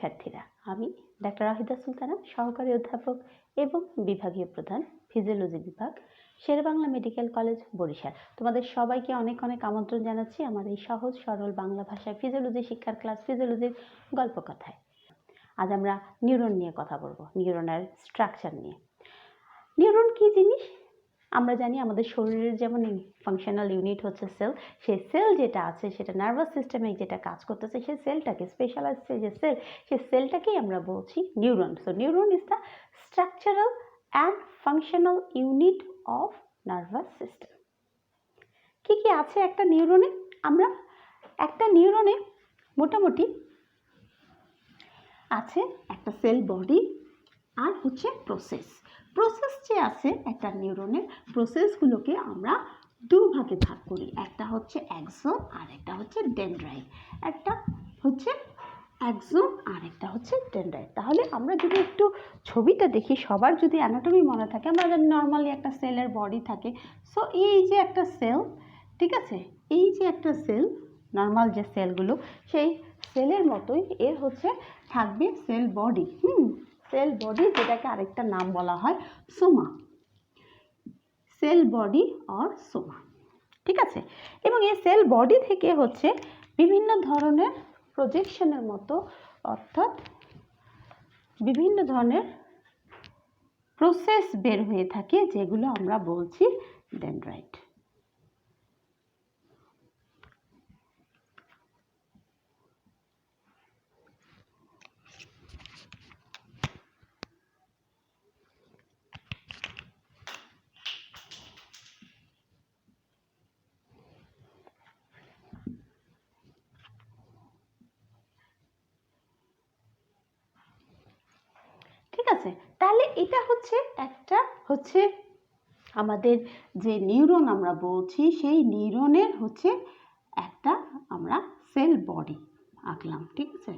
শিক্ষার্থীরা, আমি ডাক্তার রাহিদা সুলতানা, সহকারী অধ্যাপক এবং বিভাগীয় প্রধান, ফিজিওলজি বিভাগ, শেরেবাংলা মেডিকেল কলেজ, বরিশাল। তোমাদের সবাইকে অনেক অনেক আমন্ত্রণ জানাচ্ছি আমার এই সহজ সরল বাংলা ভাষায় ফিজিওলজি শিক্ষার ক্লাস ফিজিওলজির গল্প কথায়। আজ আমরা নিউরন নিয়ে কথা বলবো, নিউরনের স্ট্রাকচার নিয়ে। নিউরন কি জিনিস? আমরা জানি আমাদের শরীরের যেমন ফাংশনাল ইউনিট হচ্ছে সেল, সেই সেল যেটা আছে সেটা নার্ভাস সিস্টেমে যেটা কাজ করতেছে, সেই সেলটাকে স্পেশালাইজড যে সেল, সেই সেলটাকেই আমরা বলছি neuron. So neuron is the structural and functional unit of nervous system. কি কি আছে একটা নিউরনে? আমরা একটা নিউরনে মোটামুটি আছে একটা সেল বডি আর হচ্ছে প্রসেস যে আছে একটা নিউরনের, প্রসেসগুলোকে আমরা দুভাগে ভাগ করি। একটা হচ্ছে অ্যাক্সন আর একটা হচ্ছে ডেনড্রাইট। একটা হচ্ছে অ্যাক্সন আর একটা হচ্ছে ডেনড্রাইট। তাহলে আমরা যদি একটু ছবিটা দেখি, সবার যদি অ্যানাটমি মনে থাকে, আমরা জানি নর্মালি একটা সেলের বডি থাকে। সো এই যে একটা সেল, ঠিক আছে, এই যে একটা সেল, নর্মাল যে সেলগুলো, সেই সেলের মতোই এর হচ্ছে থাকবে সেল বডি। সেল বডি, যেটাকে আরেকটা নাম বলা হয় Soma, sell body or Soma, ঠিক আছে। এবং এই সেল বডি থেকে হচ্ছে বিভিন্ন ধরনের প্রজেকশনের মতো, অর্থাৎ বিভিন্ন ধরনের প্রসেস বের হয়ে থাকে, যেগুলো আমরা বলছি ডেনড্রাইট। ঠিক আছে, তাহলে এটা হচ্ছে একটা হচ্ছে আমাদের যে নিউরন আমরা বলছি, সেই নিউরনের হচ্ছে একটা আমরা সেল বডি আঁকলাম, ঠিক আছে।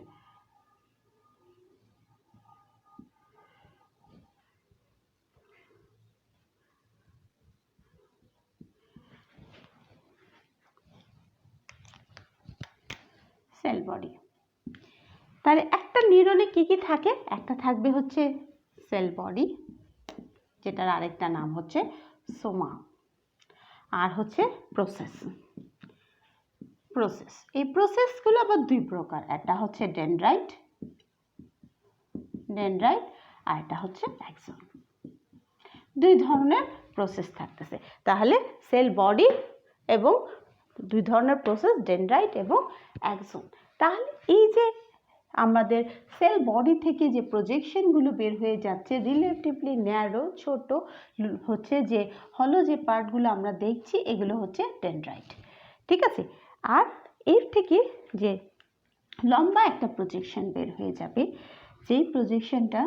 সেল বডি, তাহলে একটা নিউরনে কি কি থাকে? একটা থাকবে হচ্ছে সেল বডি, যেটার আরেকটা নাম হচ্ছে সোমা, আর হচ্ছে প্রসেস। এই প্রসেসগুলো আবার দুই প্রকার, একটা হচ্ছে ডেনড্রাইট আর একটা হচ্ছে অ্যাক্সন। দুই ধরনের প্রসেস থাকতেছে। তাহলে সেল বডি এবং দুই ধরনের প্রসেস, ডেনড্রাইট এবং অ্যাক্সন। তাহলে এই যে আমাদের সেল বডি থেকে যে প্রজেকশনগুলো বের হয়ে যাচ্ছে, রিলেটিভলি ন্যারো, ছোট হচ্ছে যে হলো যে পার্টগুলো আমরা দেখছি, এগুলো হচ্ছে ডেনড্রাইট, ঠিক আছে। আর এর থেকে যে লম্বা একটা প্রজেকশন বের হয়ে যাবে, যেই প্রজেকশনটা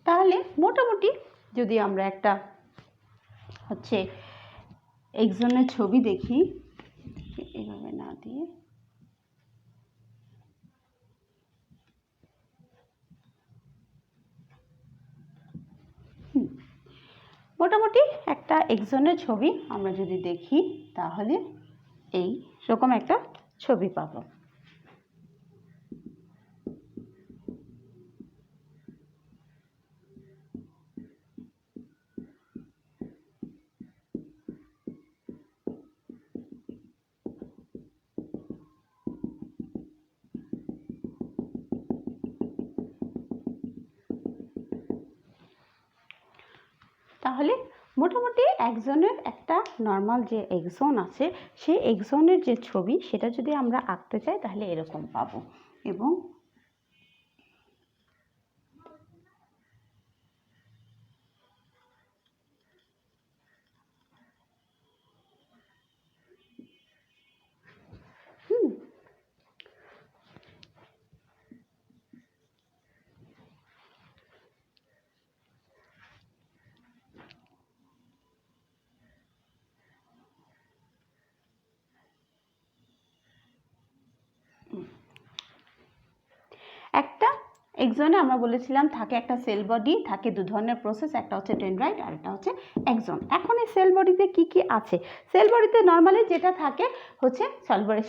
তাহলে মোটামুটি যদি আমরা একটা হচ্ছে এক্সনের ছবি দেখি, এভাবে না দিয়ে মোটামুটি একটা এক্সনের ছবি আমরা যদি দেখি তাহলে এই রকম একটা ছবি পাবো। তাহলে মোটামুটি একজনের একটা নর্মাল যে এক্সন আছে সেই এক্সনের যে ছবি সেটা যদি আমরা আঁকতে চাই তাহলে এরকম পাবো। এবং একটা এক্সনে আমরা বলেছিলাম থাকে একটা সেল বডি, থাকে দু ধরনের প্রসেস, একটা হচ্ছে ডেনড্রাইট আর একটা হচ্ছে এক্সন। এখন এই সেল বডিতে কি কি আছে? সেল বডিতে নর্মালি যেটা থাকে হচ্ছে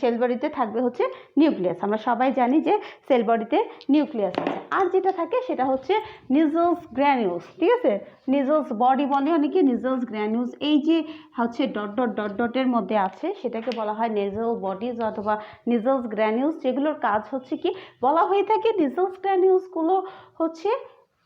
সেল বডিতে থাকবে হচ্ছে নিউক্লিয়াস। আমরা সবাই জানি যে সেল বডিতে নিউক্লিয়াস আছে। আর যেটা থাকে সেটা হচ্ছে নিউক্লিয়াস গ্র্যানিউলস, ঠিক আছে? নিউক্লিয়াস বডি বলে অনেকে, নিউক্লিয়াস গ্র্যানিউলস এই যে হচ্ছে ডট ডট ডট ডটের মধ্যে আছে সেটাকে বলা হয় নিউক্লিয়াস বডিজ অথবা নিউক্লিয়াস গ্র্যানিউলস, যেগুলোর কাজ হচ্ছে কি বলা হয়ে থাকে নিউক্লিয়াস গ্র্যানিউলসগুলো হচ্ছে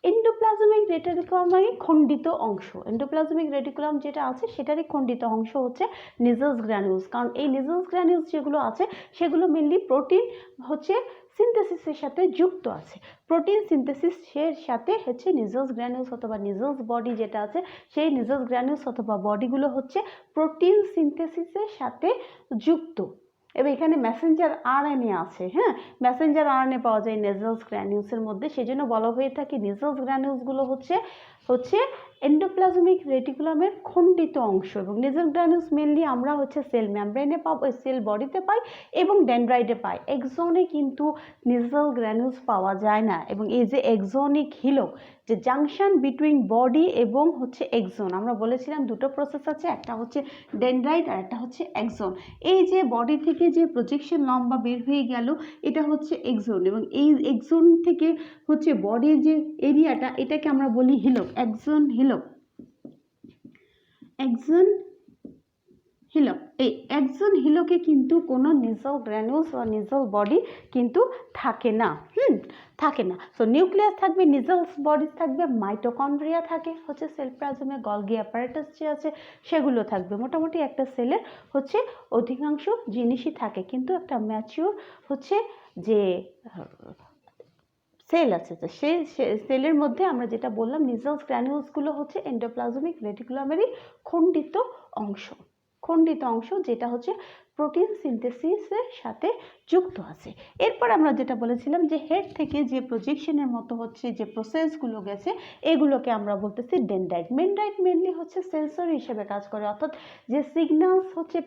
এন্ডোপ্লাজমিক রেটিকুলামের খণ্ডিত অংশ। এন্ডোপ্লাজমিক রেটিকুলাম যেটা আছে সেটারই খণ্ডিত অংশ হচ্ছে নিউক্লিয়াস গ্র্যানিউলস। কারণ এই নিউক্লিয়াস গ্র্যানিউলস যেগুলো আছে সেগুলো মেনলি প্রোটিন হচ্ছে সিনথেসিসের সাথে যুক্ত আছে। প্রোটিন সিনথেসিসের সাথে হচ্ছে নিউক্লিয়াস গ্র্যানিউলস অথবা নিউক্লিয়াস বডি যেটা আছে সেই নিউক্লিয়াস গ্র্যানিউলস অথবা বডিগুলো হচ্ছে প্রোটিন সিনথেসিসের সাথে যুক্ত। এবার এখানে মেসেঞ্জার আরএনএ আছে, হ্যাঁ, মেসেঞ্জার আরএনএ পাওয়া যায় নিউক্লিয়াস গ্র্যানিউলসের মধ্যে। সেজন্য বলা হয়ে থাকে নিউক্লিয়াস গ্র্যানিউলসগুলো হচ্ছে এন্ডোপ্লাজমিক রেটিকুলামের খণ্ডিত অংশ। এবং নিউক্লিয়াস গ্র্যানিউলস মেনলি আমরা হচ্ছে সেল মেমব্রেনে পাবো, সেল বডিতে পাই এবং ডেনড্রাইটে পাই। এক্সনে কিন্তু নিউক্লিয়াস গ্র্যানিউলস পাওয়া যায় না। এবং এই যে এক্সনিক হিলক, যে জাংশন বিটুইন বডি এবং হচ্ছে এক্সন, আমরা বলেছিলাম দুটো প্রসেস আছে, একটা হচ্ছে ডেনড্রাইট আর একটা হচ্ছে এক্সন। এই যে বডি থেকে যে প্রজেকশন লম্বা বের হয়ে গেল এটা হচ্ছে এক্সন, এবং এই এক্সন থেকে হচ্ছে বডির যে এরিয়াটা এটাকে আমরা বলি হিলক, এক্সন হিলক। এক্সন হিলক, এই এক্সন হিলকে কিন্তু কোনো নিউক্লিয়াস গ্র্যানিউলস বা নিউক্লিয়াস বডি কিন্তু থাকে না, থাকে না। সো নিউক্লিয়াস থাকবে, নিউক্লিয়াস বডি থাকবে, মাইটোকন্ড্রিয়া থাকে হচ্ছে সেল প্লাজমে, গলগি অ্যাপারেটাস যে আছে সেগুলো থাকবে। মোটামুটি একটা সেলের হচ্ছে অধিকাংশ জিনিসই থাকে, কিন্তু একটা ম্যাচিওর হচ্ছে যে সেল আছে তো সেই সেলের মধ্যে আমরা যেটা বললাম নিউক্লিয়াস গ্র্যানিউলসগুলো হচ্ছে এন্ডোপ্লাজমিক রেটিকুলামেরই খণ্ডিত অংশ, খণ্ডিত অংশ যেটা হচ্ছে প্রোটিন সিনথেসিসের সাথে যুক্ত আছে। এরপর আমরা যেটা বলেছিলাম যে হেড থেকে যে প্রজেকশনের মতো হচ্ছে যে প্রসেসগুলো গেছে এগুলোকে আমরা বলতেছি ডেনড্রাইট। ডেনড্রাইট মেনলি হচ্ছে সেন্সর হিসেবে কাজ করে, অর্থাৎ যে সিগন্যালস হচ্ছে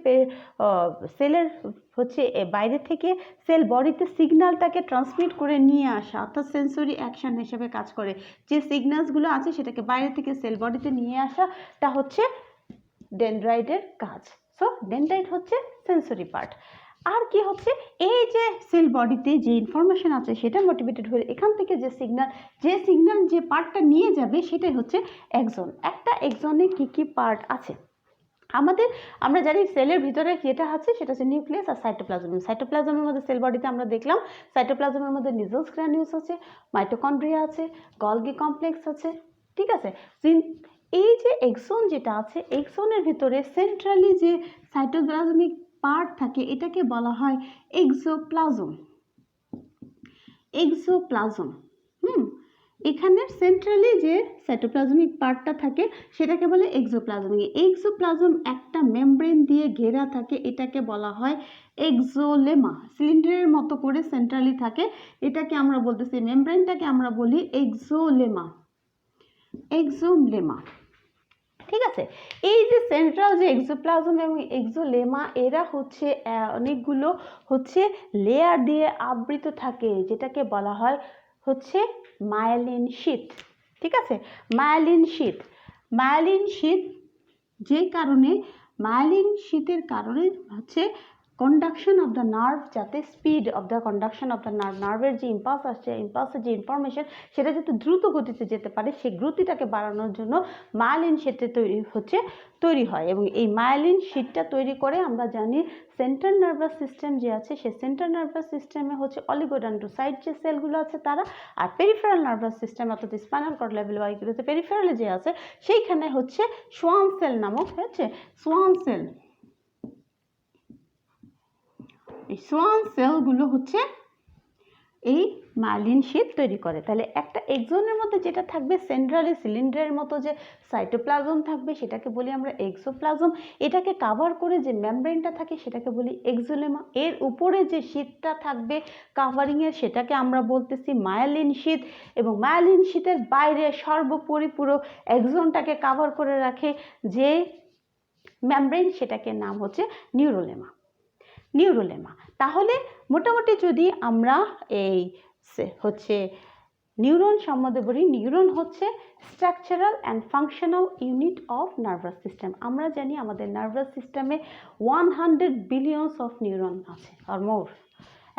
সেলের হচ্ছে বাইরে থেকে সেল বডিতে সিগন্যালটাকে ট্রান্সমিট করে নিয়ে আসা, অর্থাৎ সেন্সরি অ্যাকশন হিসেবে কাজ করে। যে সিগন্যালসগুলো আছে সেটাকে বাইরে থেকে সেল বডিতে নিয়ে আসাটা হচ্ছে ডেনড্রাইটের কাজ। সো ডেনড্রাইট হচ্ছে সেন্সরি পার্ট। আর কি হচ্ছে এই যে সেল বডিতে যে ইনফরমেশন আছে সেটা মোটিভেটেড হয়ে এখান থেকে যে সিগন্যাল যে পার্টটা নিয়ে যাবে সেটাই হচ্ছে এক্সন। একটা এক্সনে কি কি পার্ট আছে আমরা জানি সেলের ভিতরে যেটা আছে সেটা হচ্ছে নিউক্লিয়াস আর সাইটোপ্লাজম। সাইটোপ্লাজমের মধ্যে সেল বডিতে আমরা দেখলাম সাইটোপ্লাজমের মধ্যে নিউক্লিয়াস গ্র্যানিউলস আছে, মাইটোকন্ড্রিয়া আছে, গলগি কমপ্লেক্স আছে, ঠিক আছে। এই যে এক্সন যেটা আছে এক্সনের ভিতরে সেন্ট্রালি যে সাইটোপ্লাজমিক পার্ট থাকে এটাকে বলা হয় এক্সোপ্লাজম। এক্সোপ্লাজম এখানে সেন্ট্রালি যে সাইটোপ্লাজমিক পার্টটা থাকে সেটাকে বলে এক্সোপ্লাজম। এক্সোপ্লাজম একটা মেমব্রেন দিয়ে ঘেরা থাকে, এটাকে বলা হয় এক্সোলেমা। সিলিন্ডারের মতো করে সেন্ট্রালি থাকে, এটাকে আমরা বলতেছি মেমব্রেনটাকে আমরা বলি এক্সোলেমা। এক্সোলেমা। ঠিক আছে, এই যে সেন্ট্রাল যে এক্সোপ্লাজম এবং এক্সোলেমা এরা হচ্ছে অনেকগুলো হচ্ছে লেয়ার দিয়ে আবৃত থাকে, যেটাকে বলা হয় হচ্ছে মায়োলিন শীথ। ঠিক আছে, মায়োলিন শীথ। মায়োলিন শীথ যে কারণে, মায়োলিন শীথের কারণে হচ্ছে কন্ডাকশন অফ দ্য নার্ভ, যাতে speed of the conduction of the nerve, নার্ভের যে ইম্পালস আসছে, ইম্পালসের যে ইনফরমেশন সেটা যাতে দ্রুত গতিতে যেতে পারে, সেই গতিটাকে বাড়ানোর জন্য মায়োলিন শীথে তৈরি হয়। এবং এই মায়োলিন শীথটা তৈরি করে আমরা জানি সেন্ট্রাল নার্ভাস সিস্টেম যে আছে, সেই সেন্ট্রাল নার্ভাস সিস্টেমে হচ্ছে অলিগোডেন্ড্রোসাইট যে সেলগুলো আছে তারা, আর পেরিফেরাল নার্ভাস সিস্টেম অর্থাৎ স্পাইনাল কর্ড লেভেল বা এগুলোতে পেরিফেরালে যে আছে সেইখানে হচ্ছে সোয়ান সেল নামক হচ্ছে সোয়ান সেল। এই সোয়ান সেলগুলো হচ্ছে এই মায়োলিন শীথ তৈরি করে। তাহলে একটা এক্সনের মধ্যে যেটা থাকবে সেন্ট্রালি সিলিন্ডারের মতো যে সাইটোপ্লাজম থাকবে সেটাকে বলি আমরা এক্সোপ্লাজম। এটাকে কাভার করে যে মেমব্রেনটা থাকে সেটাকে বলি এক্সোলেমা। এর উপরে যে শীথটা থাকবে কাভারিংয়ের সেটাকে আমরা বলতেছি মায়োলিন শীথ। এবং মায়োলিন শীথের বাইরে সর্বোপরি পুরো এক্সনটাকে কাভার করে রাখে যে মেমব্রেন, সেটাকে নাম হচ্ছে নিউরোলেমা। নিউরোলেমা। তাহলে মোটামুটি যদি আমরা এই হচ্ছে নিউরন সম্বন্ধে বলি, নিউরন হচ্ছে structural and functional unit of nervous system. আমরা জানি আমাদের নার্ভাস সিস্টেমে 100 বিলিয়নস অফ নিউরন আছে, আর মোর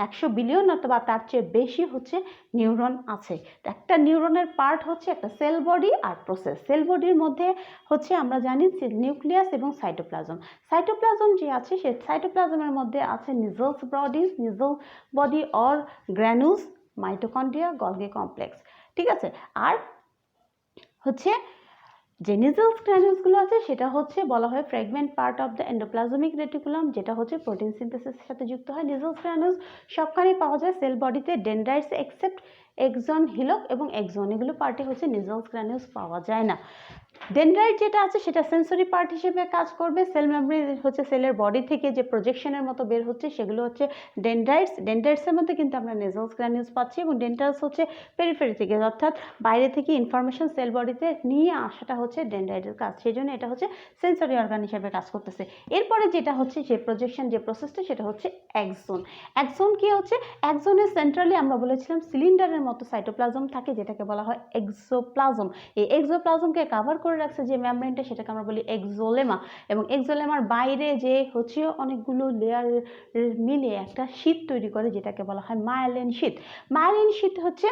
100 বিলিয়ন অথবা তার চেয়ে বেশি হচ্ছে নিউরন আছে। একটা নিউরনের পার্ট হচ্ছে একটা সেল বডি আর প্রসেস। সেল বডির মধ্যে হচ্ছে আমরা জানি নিউক্লিয়াস এবং সাইটোপ্লাজম। সাইটোপ্লাজম যে আছে সে সাইটোপ্লাজমের মধ্যে আছে nucleus body or গ্র্যানুলস, mitochondria, Golgi complex. ঠিক আছে, আর হচ্ছে যে নিউক্লিয়াস গ্র্যানুলসগুলো আছে সেটা হচ্ছে বলা হয় fragment part of the endoplasmic reticulum, যেটা হচ্ছে প্রোটিন সিনথেসিসের সাথে যুক্ত হয়। নিউক্লিয়াস গ্র্যানুলস সবখানেই পাওয়া যায় সেল বডিতে, ডেনড্রাইটস এক্সেপ্ট এক্সন, হিলক এবং এক্সন, এগুলো পার্টে হচ্ছে নিউক্লিয়াস গ্র্যানুলস পাওয়া যায় না। ডেনড্রাইট যেটা আছে সেটা সেন্সরি পার্ট হিসেবে কাজ করবে। সেল মেমব্রেন হচ্ছে সেলের বডি থেকে যে প্রজেকশনের মতো বের হচ্ছে সেগুলো হচ্ছে ডেনড্রাইটস। ডেনড্রাইটসের মধ্যে কিন্তু আমরা নিউক্লিয়াস গ্র্যানুলস পাচ্ছি, এবং ডেনড্রাইটস হচ্ছে পেরিফেরি থেকে অর্থাৎ বাইরে থেকে ইনফরমেশন সেল বডিতে নিয়ে আসাটা হচ্ছে ডেনড্রাইটের কাজ, সেই জন্য এটা হচ্ছে সেন্সরি অর্গান হিসেবে কাজ করতেছে। এরপরে যেটা হচ্ছে যে প্রজেকশন যে প্রসেসটা সেটা হচ্ছে এক্সন। এক্সন কি হচ্ছে, এক্সনের সেন্ট্রালি আমরা বলেছিলাম সিলিন্ডারের মতো সাইটোপ্লাজম থাকে, যেটাকে বলা হয় এক্সোপ্লাজম। এই এক্সোপ্লাজমকে কাভার করে রাখছে যে মেমব্রেনটা সেটাকে আমরা বলি এক্সোলেমা। এবং এক্সোলেমার বাইরে যে হচ্ছে অনেকগুলো লেয়ার মিলে একটা শীট তৈরি করে, যেটাকে বলা হয় মায়োলিন শীথ। মায়োলিন শীথ হচ্ছে,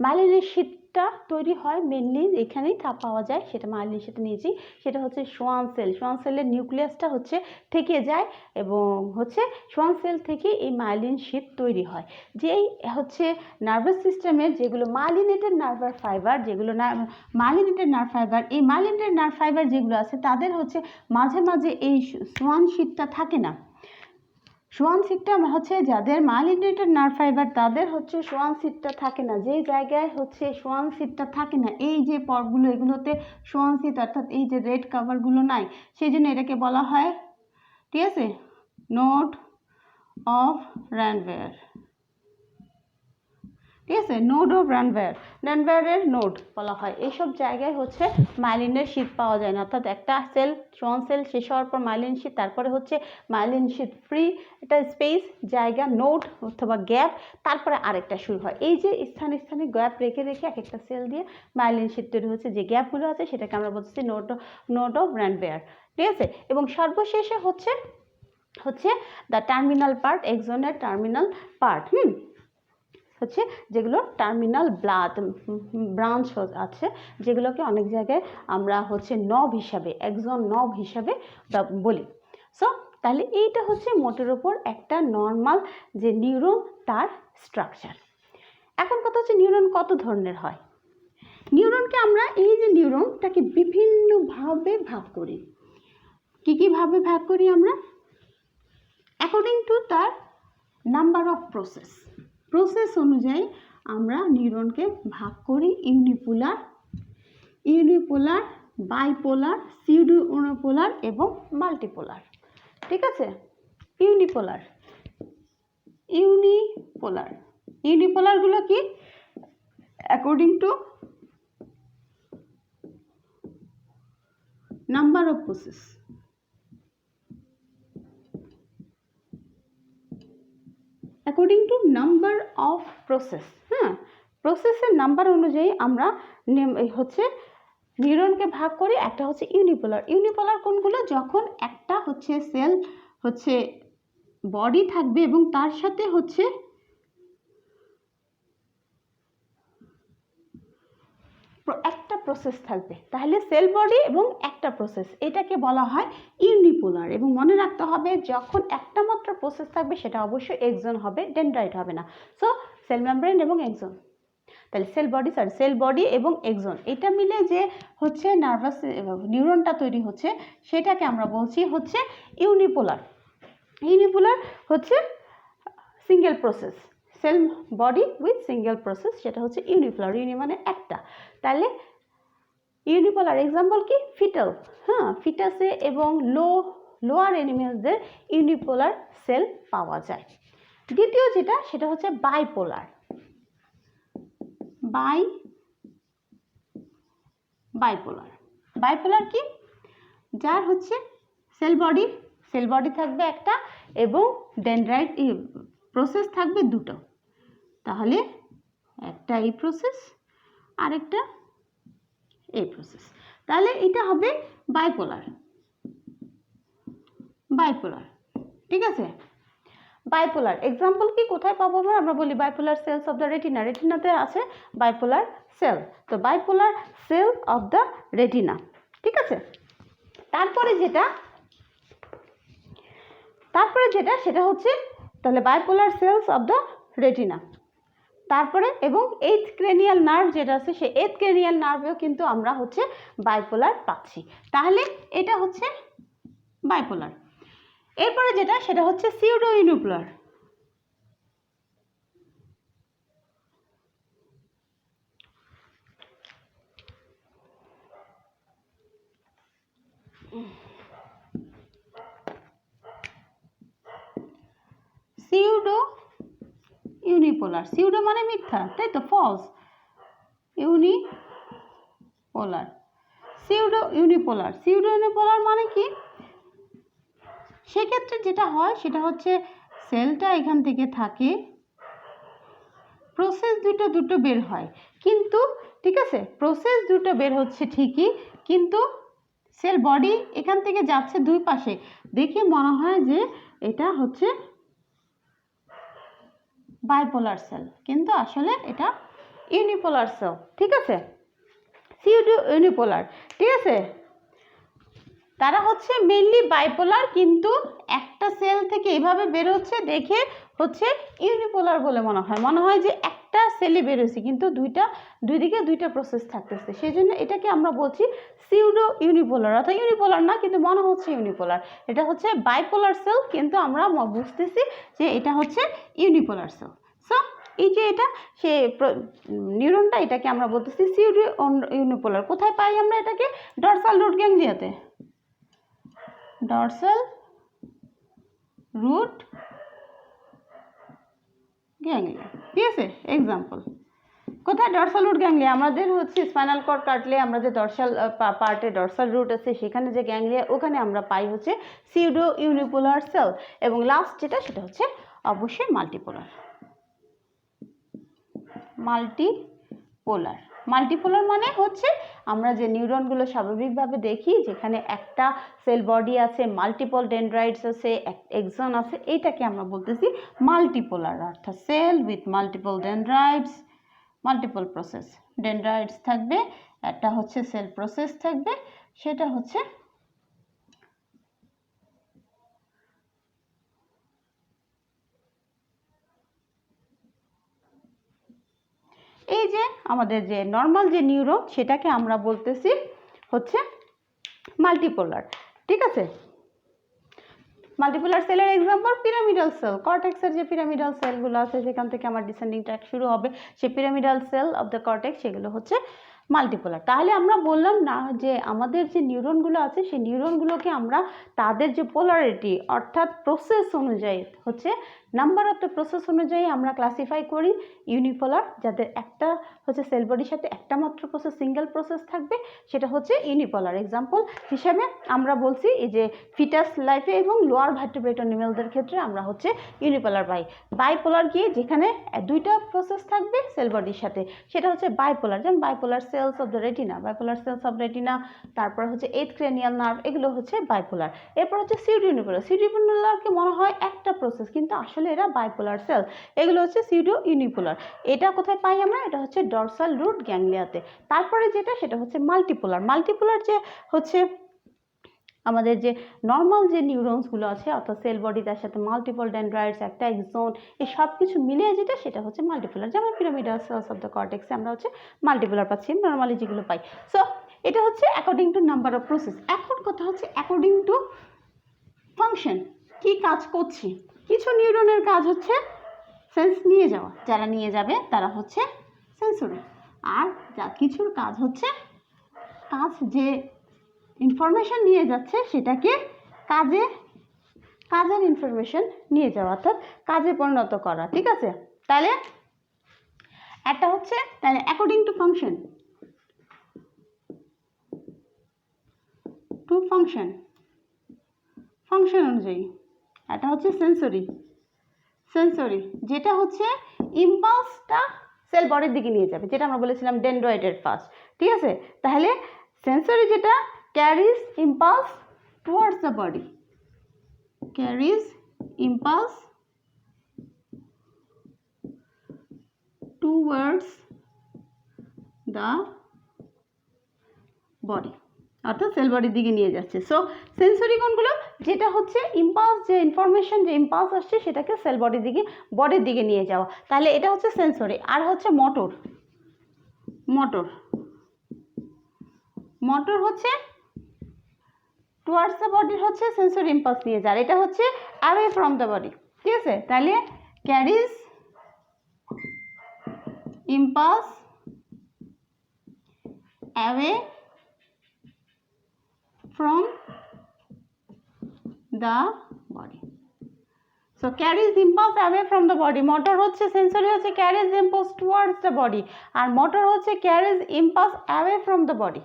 মায়োলিনের শীথটা তৈরি হয় মেনলি এখানেই পাওয়া যায়, সেটা মায়োলিন শীথে নিয়েছি, সেটা হচ্ছে সোয়ান সেল। সোয়ান সেলের নিউক্লিয়াসটা হচ্ছে থেকে যায় এবং হচ্ছে সোয়ান সেল থেকে এই মায়োলিন শীথ তৈরি হয়। যেই হচ্ছে নার্ভাস সিস্টেমের যেগুলো মায়োলিনেটেড নার্ভ ফাইবার, যেগুলো মায়োলিনেটেড নার্ভ ফাইবার, এই মায়োলিনেটেড নার্ভ ফাইবার যেগুলো আছে তাদের হচ্ছে মাঝে মাঝে এই সোয়ান শীথটা থাকে না। সোয়ান শীথটা হচ্ছে যাদের মায়োলিনেটেড নার্ভ ফাইবার তাদের হচ্ছে সোয়ান শীথটা থাকে না। যে জায়গায় হচ্ছে সোয়ান শীথটা থাকে না, এই যে পর্বগুলো এগুলোতে সোয়ান শীথ অর্থাৎ এই যে রেড কাভারগুলো নাই, সেই জন্য এটাকে বলা হয়, ঠিক আছে, নোড অফ রানওয়ের। ঠিক আছে, নোড অফ রানওয়েরের নোড বলা হয়। এইসব জায়গায় হচ্ছে মায়োলিনের শীথ পাওয়া যায় না, অর্থাৎ একটা সেল সোয়ান সেল শেষ হওয়ার পর মায়োলিন শীথ, তারপরে হচ্ছে মায়োলিন শীথ ফ্রি একটা স্পেস জায়গা নোড অথবা গ্যাপ, তারপরে আরেকটা শুরু হয়। এই যে স্থানে স্থানে গ্যাপ রেখে রেখে এক একটা সেল দিয়ে মায়োলিন শীথ তৈরি হচ্ছে, যে গ্যাপগুলো আছে সেটাকে আমরা বলছি নোড অফ রানওয়ের। ঠিক আছে, এবং সর্বশেষে হচ্ছে দ্য টার্মিনাল পার্ট, এক্সনের টার্মিনাল পার্ট হচ্ছে যেগুলো টার্মিনাল ব্রাঞ্চ আছে, যেগুলোকে অনেক জায়গায় আমরা হচ্ছে নব হিসাবে, এক্সন নব হিসাবে বলি। সো তাহলে এইটা হচ্ছে মোটের ওপর একটা নর্মাল যে নিউরন তার স্ট্রাকচার। এখন কথা হচ্ছে নিউরন কত ধরনের হয়। নিউরনকে আমরা এই যে নিউরনটাকে বিভিন্নভাবে ভাগ করি। কী ভাবে ভাগ করি আমরা? অ্যাকর্ডিং টু তার নাম্বার অফ প্রসেস অনুযায়ী আমরা নিউরনকে ভাগ করি ইউনিপোলার, বাইপোলার, সিউডোইউনিপোলার এবং মাল্টিপোলার। ঠিক আছে, ইউনিপোলারগুলো কি? According to number of process. According to number of process, হ্যাঁ, প্রসেসের নাম্বার অনুযায়ী আমরা হচ্ছে নিউরনকে ভাগ করি। একটা হচ্ছে ইউনিপোলার। ইউনিপোলার কোনগুলো? যখন একটা হচ্ছে সেল হচ্ছে বডি থাকবে এবং তার সাথে হচ্ছে একটা প্রসেস থাকবে, তাহলে সেল বডি এবং একটা প্রসেস, এটাকে বলা হয় ইউনিপোলার। এবং মনে রাখতে হবে যখন একটা মাত্র প্রসেস থাকবে সেটা অবশ্যই এক্সন হবে, ডেনড্রাইট হবে না। সো সেল মেমব্রেন এবং এক্সন, তাহলে সেল বডি এবং এক্সন এটা মিলে যে হচ্ছে নার্ভাস নিউরনটা তৈরি হচ্ছে সেটাকে আমরা বলছি হচ্ছে ইউনিপোলার। ইউনিপোলার হচ্ছে single process, sell body with single process, সেটা হচ্ছে ইউনিপোলার। ইউনি মানে একটা। তাহলে ইউনিপোলার এক্সাম্পল কি? ফিটাল, হ্যাঁ, ফিটাসে এবং লোয়ার অ্যানিমেলসদের ইউনিপোলার সেল পাওয়া যায়। দ্বিতীয় যেটা সেটা হচ্ছে বাইপোলার। বাইপোলার কি? যার হচ্ছে সেল বডি থাকবে একটা এবং ডেনড্রাইট প্রসেস থাকবে দুটো। তাহলে একটা এই প্রসেস আর একটা এই প্রসেস, তাহলে এটা হবে বাইপোলার। ঠিক আছে। বাইপোলার এক্সাম্পল কি কোথায় পাবো আমরা বলি bipolar cells of the retina. রেটিনাতে আছে বাইপোলার সেল, তো bipolar cell of the retina. ঠিক আছে। তারপরে সেটা হচ্ছে তাহলে bipolar cells of the retina. তারপরে এবং এইথ ক্রেনিয়াল নার্ভ যেটা আছে সেই এইথ ক্রেনিয়াল নার্ভেও কিন্তু আমরা হচ্ছে বাইপোলার পাচ্ছি। তাহলে এটা হচ্ছে বাইপোলার। এরপরে যেটা সেটা হচ্ছে সিউডো ইউনিপোলার। সিউডো মানে মিথ্যা, তাই তো, ফলস। সিউডো ইউনিপোলার মানে কি? সেক্ষেত্রে যেটা হয় সেটা হচ্ছে সেলটা এখান থেকে থাকে, প্রসেস দুটো বের হয়, কিন্তু ঠিক আছে, প্রসেস দুটো বের হচ্ছে ঠিকই, কিন্তু সেল বডি এখান থেকে যাচ্ছে দুই পাশে, দেখে মনে হয় যে এটা হচ্ছে বাইপোলার সেল, কিন্তু আসলে এটা ইউনিপোলার সেল। ঠিক আছে, সিউডো ইউনিপোলার। ঠিক আছে, তারা হচ্ছে মেইনলি বাইপোলার, কিন্তু একটা সেল থেকে এভাবে বের হচ্ছে দেখে হচ্ছে ইউনিপোলার বলে মনে হয় যে একটা সেলই বের হয়েছে, কিন্তু দুই দিকে দুইটা প্রসেস থাকতেছে, সেই জন্য এটাকে আমরা বলছি সিউডো ইউনিপোলার, অর্থাৎ ইউনিপোলার না কিন্তু মনে হচ্ছে ইউনিপোলার। এটা হচ্ছে বাইপোলার সেল, কিন্তু আমরা বুঝতেছি যে এটা হচ্ছে ইউনিপোলার সেল। সো এই যে এটা সে নিউরনটা, এটাকে আমরা বলতেছি সিউডো ইউনিপোলার। কোথায় পাই আমরা এটাকে? ডরসাল রুট গ্যাংলিয়াতে। Dorsal root ganglia. ঠিক আছে, এক্সাম্পল কোথায়? Dorsal root ganglia. আমাদের হচ্ছে স্পাইনাল কর্ড কাটলে আমরা যে ডরসাল পার্টে ডরসাল রুট আছে সেখানে যে গ্যাংলিয়া, ওখানে আমরা পাই হচ্ছে সিউডো ইউনিপোলার সেল। এবং লাস্ট যেটা সেটা হচ্ছে অবশ্যই মাল্টিপোলার মানে হচ্ছে আমরা যে নিউরনগুলো স্বাভাবিকভাবে দেখি যেখানে একটা সেল বডি আছে, মাল্টিপল ডেনড্রাইটস আছে, এক্সন আছে, এইটাকে আমরা বলতেছি মাল্টিপোলার, অর্থাৎ cell with multiple dendrites, multiple process, dendrites থাকবে, একটা হচ্ছে সেল প্রসেস থাকবে, সেটা হচ্ছে এই যে আমাদের যে নর্মাল যে নিউরন সেটাকে আমরা বলতেছি হচ্ছে মাল্টিপোলার। ঠিক আছে, মাল্টিপোলার সেলের এক্সাম্পল পিরামিডাল সেল। কর্টেক্সের যে পিরামিডাল সেলগুলো আছে সেখান থেকে আমার ডিসেন্ডিং ট্র্যাক শুরু হবে, সেই pyramidal cell of the cortex সেগুলো হচ্ছে মাল্টিপোলার। তাহলে আমরা বললাম না যে আমাদের যে নিউরনগুলো আছে সেই নিউরনগুলোকে আমরা তাদের যে পোলারিটি অর্থাৎ প্রসেস অনুযায়ী হচ্ছে নাম্বার অফ দ্য প্রসেস অনুযায়ী আমরা ক্লাসিফাই করি। ইউনিপোলার, যাদের একটা হচ্ছে সেল বডির সাথে একটা মাত্র প্রসেস সিঙ্গেল প্রসেস থাকবে সেটা হচ্ছে ইউনিপোলার। এক্সাম্পল হিসেবে আমরা বলছি এই যে ফিটাস লাইফে এবং লোয়ার ভার্টিব্রেট অ্যানিমেলদের ক্ষেত্রে আমরা হচ্ছে ইউনিপোলার পাই। বাইপোলার কি, যেখানে দুইটা প্রসেস থাকবে সেল বডির সাথে, সেটা হচ্ছে বাইপোলার। যেমন bipolar cells of the retina, bipolar cells of retina, তারপর হচ্ছে এইথ ক্রেনিয়াল নার্ভ, এগুলো হচ্ছে বাইপোলার। এরপর হচ্ছে সিউডোইউনিপোলার। সিউডোইউনিপোলারকে মনে হয় একটা প্রসেস, কিন্তু আসলে এরা বাইপোলার সেল, এগুলো হচ্ছে সিউডোইউনিপোলার। এটা কোথায় পাই আমরা? এটা হচ্ছে ডরসাল রুট গ্যাংলিয়াতে। তারপরে যেটা সেটা হচ্ছে মাল্টিপোলার। মাল্টিপোলার যে হচ্ছে আমাদের যে নর্মাল যে নিউরনসগুলো আছে অর্থাৎ সেল বডি, তার সাথে মাল্টিপল ডেনড্রাইটস, একটা এক্সন, এই সব কিছু মিলিয়ে যেটা সেটা হচ্ছে মাল্টিপোলার। যেমন পিরামিডাল সেলস অফ দ্য কর্টেক্সে আমরা হচ্ছে মাল্টিপোলার পাচ্ছি, নর্মালি যেগুলো পাই। সো এটা হচ্ছে according to number of process. এখন কথা হচ্ছে অ্যাকর্ডিং টু ফাংশন, কি কাজ করছে। কিছু নিউরনের কাজ হচ্ছে সেন্স নিয়ে যাওয়া, যারা নিয়ে যাবে তারা হচ্ছে সেন্সরি। আর যা কিছুর কাজ হচ্ছে যে ইনফরমেশন নিয়ে যাচ্ছে সেটাকে কাজের ইনফরমেশন নিয়ে যাওয়া, অর্থাৎ কাজে পরিণত করা। ঠিক আছে, তাহলে একটা হচ্ছে তাহলে অ্যাকর্ডিং টু ফাংশন, ফাংশন অনুযায়ী। এটা হচ্ছে সেন্সরি, যেটা হচ্ছে ইম্পালসটা সেল বডির দিকে নিয়ে যাবে, যেটা আমরা বলেছিলাম ডেন্ড্রয়েডের ফার্স্ট। ঠিক আছে, তাহলে সেন্সরি যেটা carries impulse towards the body, carries impulse towards the body, অর্থাৎ সেল বডির দিকে নিয়ে যাচ্ছে। সো সেন্সরি কোনগুলো? যেটা হচ্ছে ইম্পালস, যে ইনফরমেশন, যে ইম্পালস আসছে সেটাকে সেল বডির দিকে নিয়ে যাওয়া, তাহলে এটা হচ্ছে সেন্সরি। আর হচ্ছে মোটর হচ্ছে টুয়ার্ডস দ্য বডির হচ্ছে সেন্সরি ইম্পালস নিয়ে যায়, এটা হচ্ছে অ্যাওয়ে ফ্রম দ্য বডি। ঠিক আছে, তাহলে carries impulse away from the body. So carries impulse away from the body. Motor হচ্ছে সেন্সরি হচ্ছে carries impulse towards the body, আর মোটর হচ্ছে carries impulse away from the body.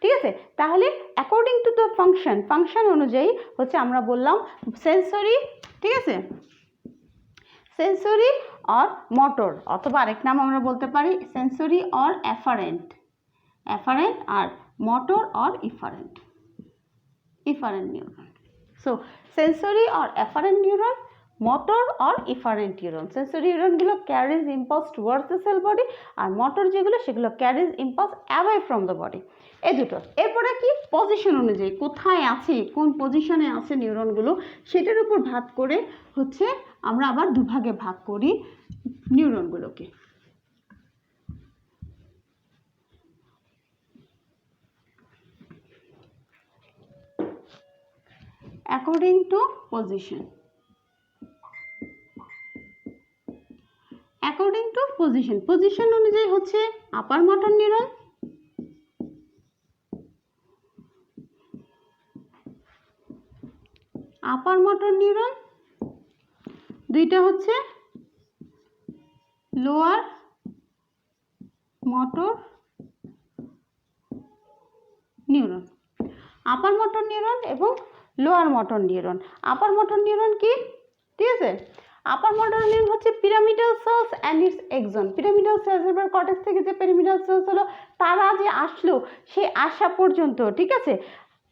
ঠিক আছে, তাহলে অ্যাকর্ডিং টু দ্য ফাংশন অনুযায়ী হচ্ছে আমরা বললাম সেন্সরি। ঠিক আছে, সেন্সরি অর মোটর, অথবা আরেক নাম আমরা বলতে পারি সেন্সরি অর অ্যাফারেন্ট আর motor or efferent neuron. So sensory or afferent neuron, motor or efferent neuron. Sensory নিউরনগুলো carries impulse towards the cell body, আর মোটর যেগুলো সেগুলো carries impulse away from the body, এই দুটো। এরপরে কি পজিশন অনুযায়ী কোথায় আছে, কোন পজিশনে আছে নিউরনগুলো, সেটার উপর ভাগ করে হচ্ছে আমরা আবার দুভাগে ভাগ করি নিউরনগুলোকে। অ্যাকর্ডিং টু পজিশন, পজিশন অনুযায়ী হচ্ছে আপার মোটর নিউরন, দুইটা হচ্ছে lower motor neuron, upper motor neuron এবং lower motor neuron. Upper motor neuron কি? ঠিক আছে, আপার মোটর নিউরন হচ্ছে pyramidal cells and its axon. Pyramidal cells এর কর্টেক্স থেকে যে পিরামিডাল সেলস হলো, তারা যে আসলো সেই আসা পর্যন্ত, ঠিক আছে,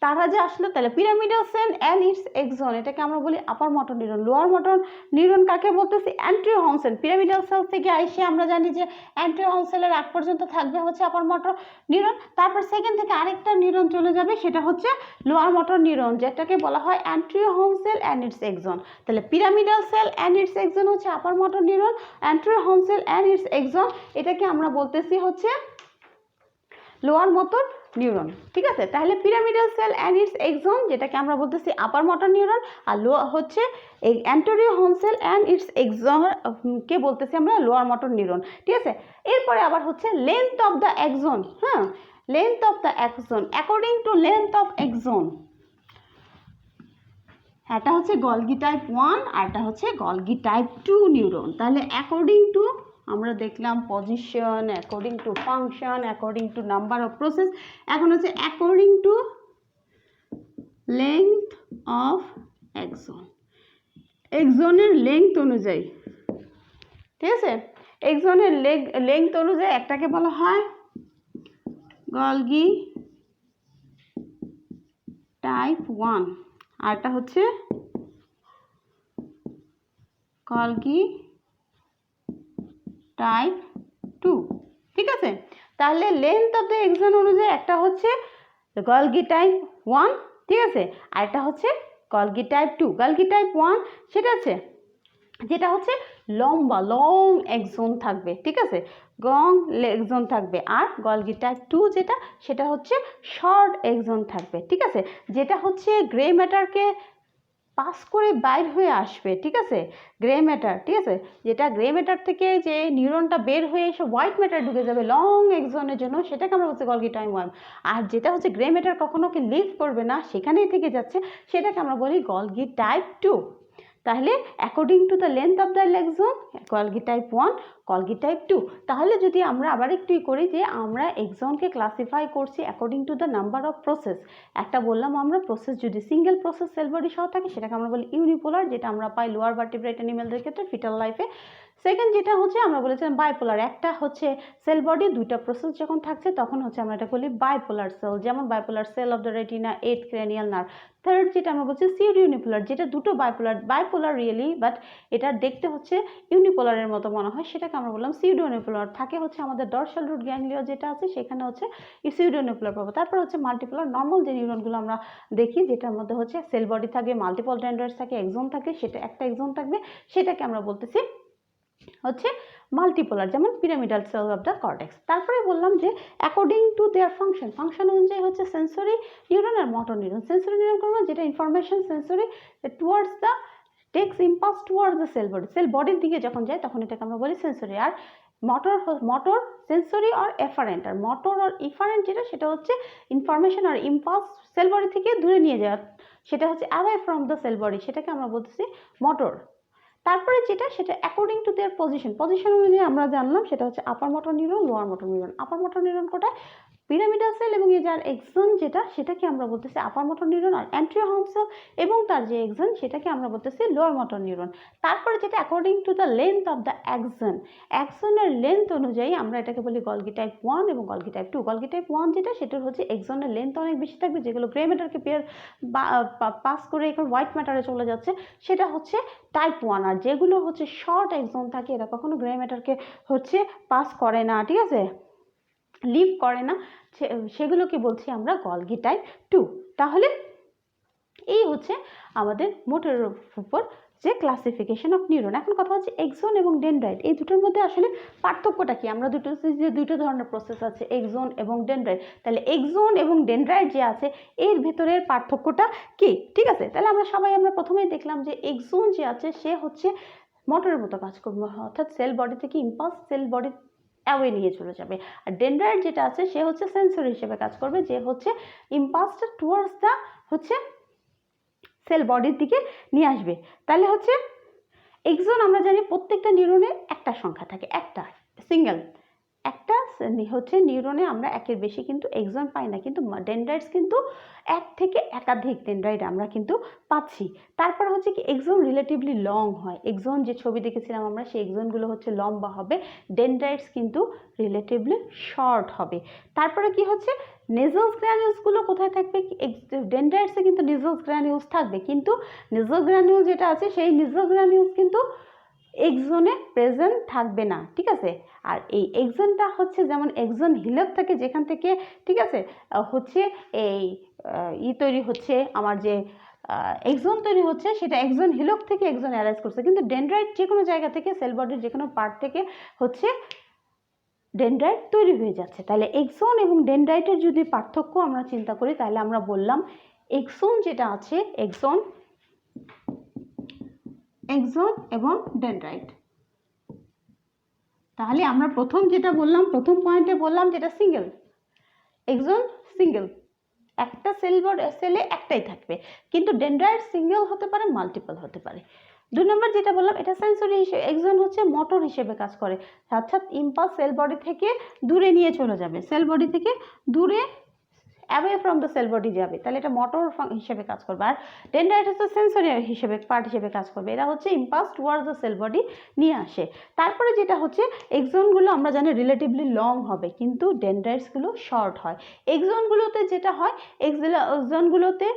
তারা যে আসলো, তাহলে pyramidal cell and its axon, এটাকে আমরা বলি upper motor neuron. Lower motor neuron কাকে বলতেছি? Anterior horn cell. Pyramidal cell থেকে আইসে আমরা জানি যে অ্যান্টেরিয়র হর্ন সেলের আগ পর্যন্ত থাকবে হচ্ছে আপার মোটর নিউরন, তারপর সেকেন্ড থেকে আরেকটা নিউরন চলে যাবে, সেটা হচ্ছে লোয়ার মোটর নিউরন, যেটাকে বলা হয় anterior horn cell and its axon. তাহলে pyramidal cell and its axon হচ্ছে upper motor neuron, anterior horn cell and its axon এটাকে আমরা বলতেছি হচ্ছে লোয়ার মোটর নিউরন, ঠিক আছে। তাহলে pyramidal cell and its axon, যেটাকে আমরা বলতেছি আপার মোটর নিউরন, আর হচ্ছে এই anterior horn cell and its axon কে বলতেছি আমরা লোয়ার মোটর নিউরন, ঠিক আছে। এরপরে আবার হচ্ছে লেন্থ অফ দ্য এক্সন, হ্যাঁ, length of the axon according to length of axon, এটা হচ্ছে গলগি টাইপ 1 আর এটা হচ্ছে গলগি টাইপ 2 নিউরন। তাহলে অ্যাকর্ডিং টু আমরা দেখলাম position, according to function, according to number of process, এখন হচ্ছে according to length of axon, এক্সনের লেন্থ অনুযায়ী, ঠিক আছে। এক্সনের লেন্থ অনুযায়ী একটাকে বলা হয় গলগি টাইপ 1 আর এটা হচ্ছে গলগি টাইপ 2, ঠিক আছে। তাহলে লেন্থ অফ দ্য এক্সন অনুযায়ী একটা হচ্ছে গলগি টাইপ 1, ঠিক আছে, আর এটা হচ্ছে গলগি টাইপ 2। গলগি টাইপ 1 সেটা আছে যেটা হচ্ছে লম্বা লং এক্সন থাকবে, ঠিক আছে, লং এক্সন থাকবে। আর গলগি টাইপ 2 যেটা সেটা হচ্ছে শর্ট এক্সন থাকবে, ঠিক আছে, যেটা হচ্ছে গ্রে ম্যাটারকে পাস করে বাইর হয়ে আসবে, ঠিক আছে, গ্রে ম্যাটার, ঠিক আছে, যেটা গ্রে ম্যাটার থেকে যে নিউরনটা বের হয়ে এসে হোয়াইট ম্যাটার ঢুকে যাবে লং এক্সনের জন্য, সেটাকে আমরা বলছি গলগি টাইপ 1। আর যেটা হচ্ছে গ্রে ম্যাটার কখনো কি লিভ করবে না, সেখানেই থেকে যাচ্ছে, সেটাকে আমরা বলি গলগি টাইপ 2। তাহলে according to the length of the axon Golgi type 1, Golgi type 2। তাহলে যদি আমরা আবার একটু করি যে আমরা এক্সনকে ক্লাসিফাই করছি according to the number of process. একটা বললাম আমরা প্রসেস যদি সিঙ্গেল প্রসেস সেল বডি সহ থাকে সেটাকে আমরা বলি ইউনিপোলার, যেটা আমরা পাই লোয়ার ভার্টিব্রেট অ্যানিমেলদের ক্ষেত্রে ফিটাল লাইফে। সেকেন্ড যেটা হচ্ছে আমরা বলেছিলাম বাইপোলার, একটা হচ্ছে সেল বডি দুইটা প্রসেস যখন থাকছে তখন হচ্ছে আমরা এটা বলি বাইপোলার সেল, যেমন bipolar cell of the retina, 8th cranial nerve. Third যেটা আমরা বলছি সিউডো ইউনিপোলার, যেটা দুটো বাইপোলার রিয়েলি, বাট এটা দেখতে হচ্ছে ইউনিপোলারের মতো মনে হয়, সেটাকে আমরা বললাম সিউডো ইউনিপোলার। থাকে হচ্ছে আমাদের ডরসাল রুট গ্যাংলিয়া যেটা আছে সেখানে হচ্ছে সিউডো ইউনিপোলার পাবো। তারপর হচ্ছে মাল্টিপোলার, নর্মাল যে নিউরনগুলো আমরা দেখি যেটার মধ্যে হচ্ছে সেল বডি থাকবে, মাল্টিপল ডেন্ড্রাইটস থাকে, এক্সন থাকে, সেটা একটা এক্সন থাকবে, সেটাকে আমরা বলতেছি হচ্ছে মাল্টিপোলার, যেমন pyramidal cell of the cortex. তারপরে বললাম যে অ্যাকর্ডিং টু দেয়ার ফাংশন অনুযায়ী হচ্ছে সেন্সরি নিউরন আর মোটর নিউরন। সেন্সরি নিউরন কোন, যেটা information sensory towards the takes impulse towards the cell বডির দিকে যখন যায় তখন এটাকে আমরা বলি সেন্সরি। আর মোটর সেন্সরি আর এফারেন্ট, আর মোটর আর ইফারেন্ট যেটা সেটা হচ্ছে ইনফরমেশন আর ইম্পাস সেল বডি থেকে দূরে নিয়ে যাওয়া, সেটা হচ্ছে away from the cell body, সেটাকে আমরা বলতেছি মোটর। তারপরে যেটা সেটা অ্যাকর্ডিং টু দেয়ার পজিশন অনুযায়ী আমরা জানলাম সেটা হচ্ছে upper motor neuron, lower motor neuron. Upper motor neuron কোথায়, পিরামিডাল সেল এবং এই যার এক্সন যেটা সেটাকে আমরা বলতেছি আপার মোটর নিউরন, আর অ্যান্টেরিয়র হর্ন সেল এবং তার যে এক্সন সেটাকে আমরা বলতেছি লোয়ার মোটর নিউরন। তারপরে যেটা according to the length of the এক্সনের লেন্থ অনুযায়ী আমরা এটাকে বলি গলগি টাইপ 1 এবং গলগি টাইপ 2। গলগি টাইপ 1 যেটা সেটার হচ্ছে এক্সনের লেন্থ অনেক বেশি থাকবে, যেগুলো গ্রে ম্যাটারকে পাস করে এখন হোয়াইট ম্যাটারে চলে যাচ্ছে, সেটা হচ্ছে টাইপ 1। আর যেগুলো হচ্ছে শর্ট এক্সন থাকে এরা কখনো গ্রে ম্যাটারকে হচ্ছে পাস করে না, ঠিক আছে, লিভ করে না, সেগুলোকে বলছি আমরা গলগি টাইপ 2। তাহলে এই হচ্ছে আমাদের মোটরের উপর যে ক্লাসিফিকেশন অফ নিউরন। এখন কথা হচ্ছে এক্সন এবং ডেনড্রাইট, এই দুটোর মধ্যে আসলে পার্থক্যটা কি? আমরা দুটো ধরনের প্রসেস আছে, এক্সন এবং ডেনড্রাইট। তাহলে এক্সন এবং ডেনড্রাইট যে আছে এর ভেতরের পার্থক্যটা কি, ঠিক আছে। তাহলে আমরা প্রথমেই দেখলাম যে এক্সন যে আছে সে হচ্ছে মোটরের মতো কাজ করবে, অর্থাৎ সেল বডি থেকে ইম্পালস সেল বডি অ্যাওয়ে নিয়ে চলে যাবে। আর ডেনড্রাইট যেটা আছে সে হচ্ছে সেন্সরি হিসেবে কাজ করবে, যে হচ্ছে ইম্পালসটা টুয়ার্ডস দ্য হচ্ছে সেল বডির দিকে নিয়ে আসবে। তাহলে হচ্ছে এক্সন আমরা জানি প্রত্যেকটা নিউরনে একটা সংখ্যা থাকে, একটা সিঙ্গেল, একটা হচ্ছে নিউরনে আমরা একের বেশি কিন্তু এক্সন পাই না, কিন্তু ডেনড্রাইটস কিন্তু এক থেকে একাধিক ডেনড্রাইট আমরা কিন্তু পাচ্ছি। তারপর হচ্ছে কি এক্সন রিলেটিভলি লং হয়, এক্সন যে ছবি দেখেছিলাম আমরা সেই এক্সনগুলো হচ্ছে লম্বা হবে, ডেনড্রাইটস কিন্তু রিলেটিভলি শর্ট হবে। তারপরে কি হচ্ছে নেজলস গ্র্যানিউলসগুলো কোথায় থাকবে, ডেনড্রাইটসে কিন্তু নেজলস গ্র্যানিউলস থাকবে, কিন্তু নেজল গ্র্যানিউল যেটা আছে সেই নেজল গ্র্যানিউলস কিন্তু এক্সনে প্রেজেন্ট থাকবে না, ঠিক আছে। আর এই এক্সনটা হচ্ছে যেমন এক্সন হিলক থাকে যেখান থেকে, ঠিক আছে, হচ্ছে এই তৈরি হচ্ছে আমার যে এক্সন তৈরি হচ্ছে সেটা এক্সন হিলক থেকে এক্সন অ্যারাইজ করছে, কিন্তু ডেনড্রাইট যে কোনো জায়গা থেকে সেল বডির যে কোনো পার্ট থেকে হচ্ছে ডেনড্রাইট তৈরি হয়ে যাচ্ছে। তাহলে এক্সন এবং ডেনড্রাইটের যদি পার্থক্য আমরা চিন্তা করি, তাহলে আমরা বললাম এক্সন যেটা আছে, এক্সন এবং ডেনড্রাইট। তাহলে আমরা প্রথম যেটা বললাম, প্রথম পয়েন্টে বললাম যেটা সিঙ্গেল, এক্সন সিঙ্গেল, একটা সেলে একটাই থাকবে, কিন্তু ডেনড্রাইট সিঙ্গেল হতে পারে, মাল্টিপল হতে পারে। 2 নম্বর যেটা বললাম, এটা সেন্সরি হিসেবে, এক্সন হচ্ছে মোটর হিসেবে কাজ করে, অর্থাৎ ইম্পালস সেল বডি থেকে দূরে নিয়ে চলে যাবে, সেল বডি থেকে দূরে, away from the cell body যাবে, তাহলে এটা মোটর হিসেবে কাজ করবে। আর ডেনড্রাইট হচ্ছে সেন্সরি হিসেবে পার্ট হিসেবে কাজ করবে, এরা হচ্ছে impulse towards the cell body নিয়ে আসে। তারপরে যেটা হচ্ছে এক্সনগুলো আমরা জানি রিলেটিভলি লং হবে, কিন্তু ডেনড্রাইটসগুলো শর্ট হয়। এক্সনগুলোতে যেটা হয়, এক্সনগুলোতে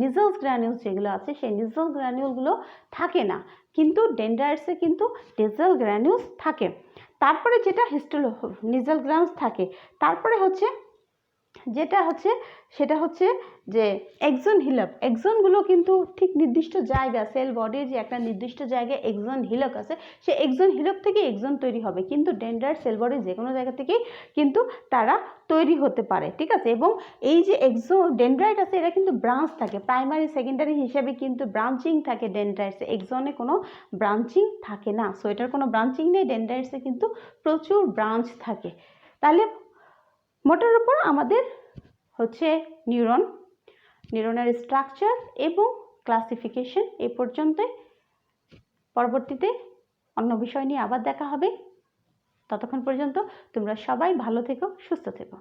নিজেলস গ্র্যানিউলস যেগুলো আছে, সেই নিজেল গ্র্যানিউলগুলো থাকে না, কিন্তু ডেনড্রাইটসে কিন্তু নিজেল গ্র্যানিউলস থাকে। তারপরে যেটা নিজেল গ্র্যানিউলস থাকে। তারপরে হচ্ছে যেটা হচ্ছে সেটা হচ্ছে যে এক্সন হিলক, এক্সনগুলো কিন্তু ঠিক নির্দিষ্ট জায়গা, সেল বডির যে একটা নির্দিষ্ট জায়গায় এক্সন হিলক আছে, সেই এক্সন হিলক থেকে এক্সন তৈরি হবে, কিন্তু ডেনড্রাইট সেল বডির যে কোনো জায়গা থেকেই কিন্তু তারা তৈরি হতে পারে, ঠিক আছে। এবং এই যে ডেনড্রাইট আছে, এরা কিন্তু ব্রাঞ্চ থাকে, প্রাইমারি সেকেন্ডারি হিসেবে কিন্তু ব্রাঞ্চিং থাকে ডেনড্রাইটসে, এক্সনে কোনো ব্রাঞ্চিং থাকে না। সো এটার কোনো ব্রাঞ্চিং নেই, ডেনড্রাইটসে কিন্তু প্রচুর ব্রাঞ্চ থাকে। তাহলে মোটের উপর আমাদের হচ্ছে নিউরনের স্ট্রাকচার এবং ক্লাসিফিকেশন এই পর্যন্তই। পরবর্তীতে অন্য বিষয় নিয়ে আবার দেখা হবে। ততক্ষণ পর্যন্ত তোমরা সবাই ভালো থেকো, সুস্থ থেকো।